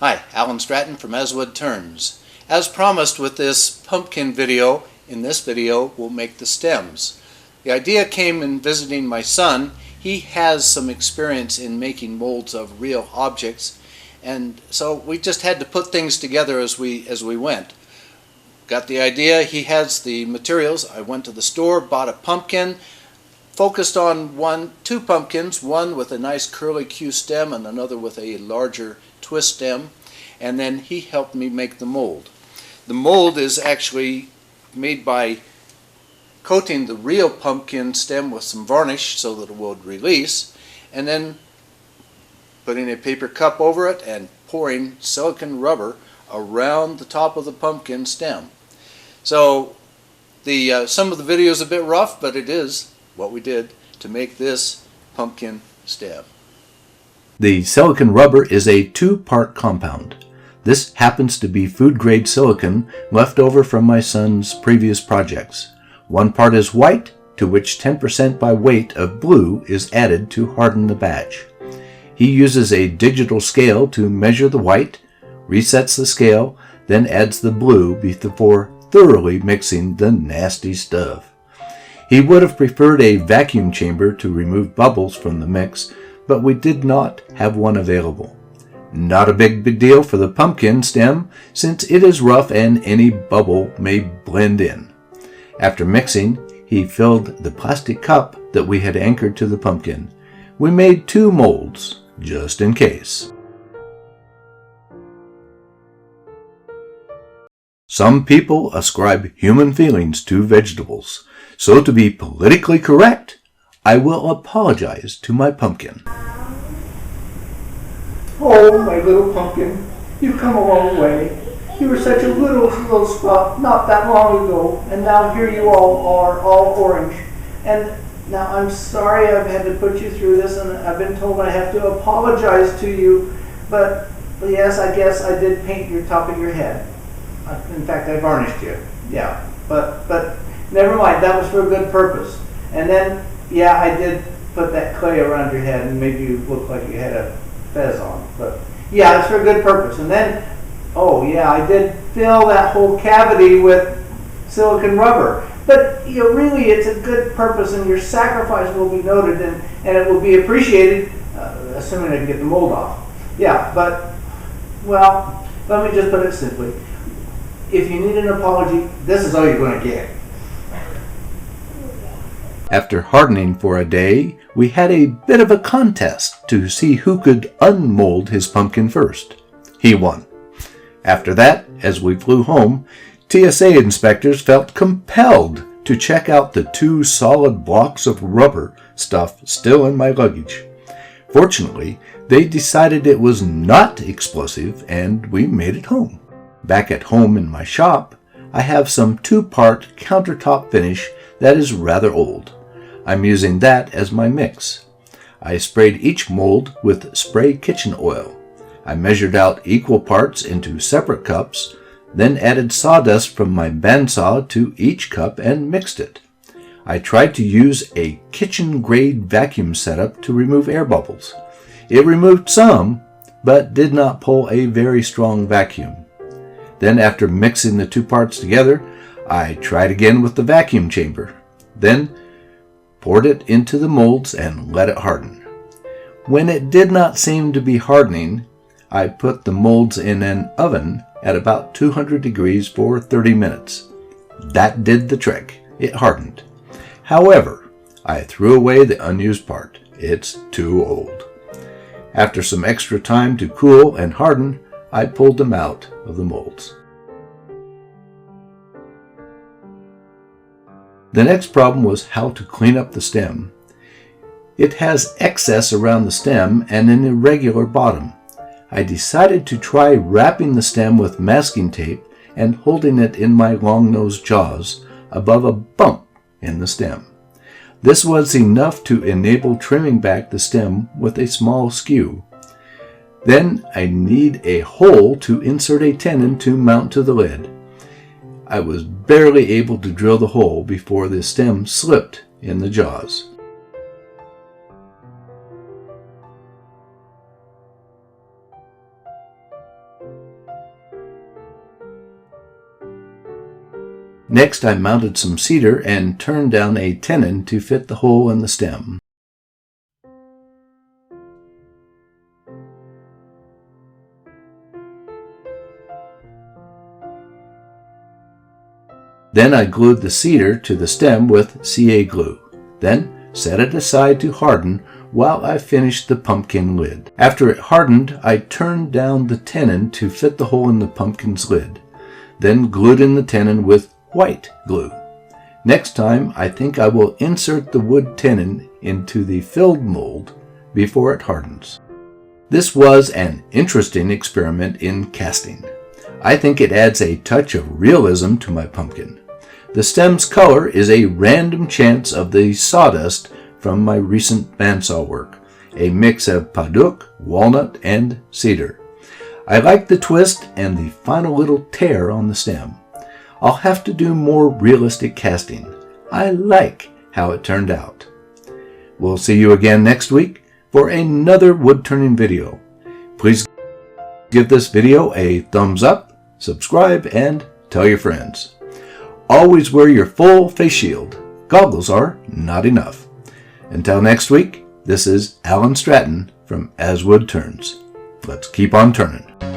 Hi, Alan Stratton from As Wood Turns. As promised with this pumpkin video, in this video we'll make the stems. The idea came in visiting my son. He has some experience in making molds of real objects, and so we just had to put things together as we went. Got the idea, he has the materials. I went to the store, bought a pumpkin, focused on two pumpkins, one with a nice curly Q stem and another with a larger twist stem, and then he helped me make the mold. The mold is actually made by coating the real pumpkin stem with some varnish so that it would release, and then putting a paper cup over it and pouring silicone rubber around the top of the pumpkin stem. So some of the video is a bit rough, but it is what we did to make this pumpkin stem. The silicone rubber is a two-part compound. This happens to be food-grade silicone left over from my son's previous projects. One part is white, to which 10% by weight of blue is added to harden the batch. He uses a digital scale to measure the white, resets the scale, then adds the blue before thoroughly mixing the nasty stuff. He would have preferred a vacuum chamber to remove bubbles from the mix, but we did not have one available. Not a big deal for the pumpkin stem, since it is rough and any bubble may blend in. After mixing, he filled the plastic cup that we had anchored to the pumpkin. We made 2 molds, just in case. Some people ascribe human feelings to vegetables. So to be politically correct, I will apologize to my pumpkin. Oh, my little pumpkin, you've come a long way. You were such a little spot not that long ago, and now here you all are, all orange. And now I'm sorry I've had to put you through this, and I've been told I have to apologize to you, but yes, I guess I did paint your top of your head. In fact, I varnished you. Yeah, but never mind, that was for a good purpose. And then, yeah, I did put that clay around your head and made you look like you had a fez on. But yeah, it's for a good purpose. And then, oh yeah, I did fill that whole cavity with silicone rubber. But you know, really, it's a good purpose, and your sacrifice will be noted, and it will be appreciated, assuming I can get the mold off. Yeah, but, well, let me just put it simply. If you need an apology, this is all you're going to get. After hardening for a day, we had a bit of a contest to see who could unmold his pumpkin first. He won. After that, as we flew home, TSA inspectors felt compelled to check out the 2 solid blocks of rubber stuff still in my luggage. Fortunately, they decided it was not explosive, and we made it home. Back at home in my shop, I have some 2-part countertop finish that is rather old. I'm using that as my mix. I sprayed each mold with spray kitchen oil. I measured out equal parts into separate cups, then added sawdust from my bandsaw to each cup and mixed it. I tried to use a kitchen-grade vacuum setup to remove air bubbles. It removed some, but did not pull a very strong vacuum. Then, after mixing the 2 parts together, I tried again with the vacuum chamber. Then poured it into the molds and let it harden. When it did not seem to be hardening, I put the molds in an oven at about 200 degrees for 30 minutes. That did the trick. It hardened. However, I threw away the unused part. It's too old. After some extra time to cool and harden, I pulled them out of the molds. The next problem was how to clean up the stem. It has excess around the stem and an irregular bottom. I decided to try wrapping the stem with masking tape and holding it in my long-nosed jaws above a bump in the stem. This was enough to enable trimming back the stem with a small skew. Then I need a hole to insert a tenon to mount to the lid. I was barely able to drill the hole before the stem slipped in the jaws. Next, I mounted some cedar and turned down a tenon to fit the hole in the stem. Then I glued the cedar to the stem with CA glue. Then set it aside to harden while I finished the pumpkin lid. After it hardened, I turned down the tenon to fit the hole in the pumpkin's lid. Then glued in the tenon with white glue. Next time, I think I will insert the wood tenon into the filled mold before it hardens. This was an interesting experiment in casting. I think it adds a touch of realism to my pumpkin. The stem's color is a random chance of the sawdust from my recent bandsaw work, a mix of padauk, walnut, and cedar. I like the twist and the final little tear on the stem. I'll have to do more realistic casting. I like how it turned out. We'll see you again next week for another wood turning video. Please give this video a thumbs up, subscribe, and tell your friends. Always wear your full face shield. Goggles are not enough. Until next week, this is Alan Stratton from As Wood Turns. Let's keep on turning.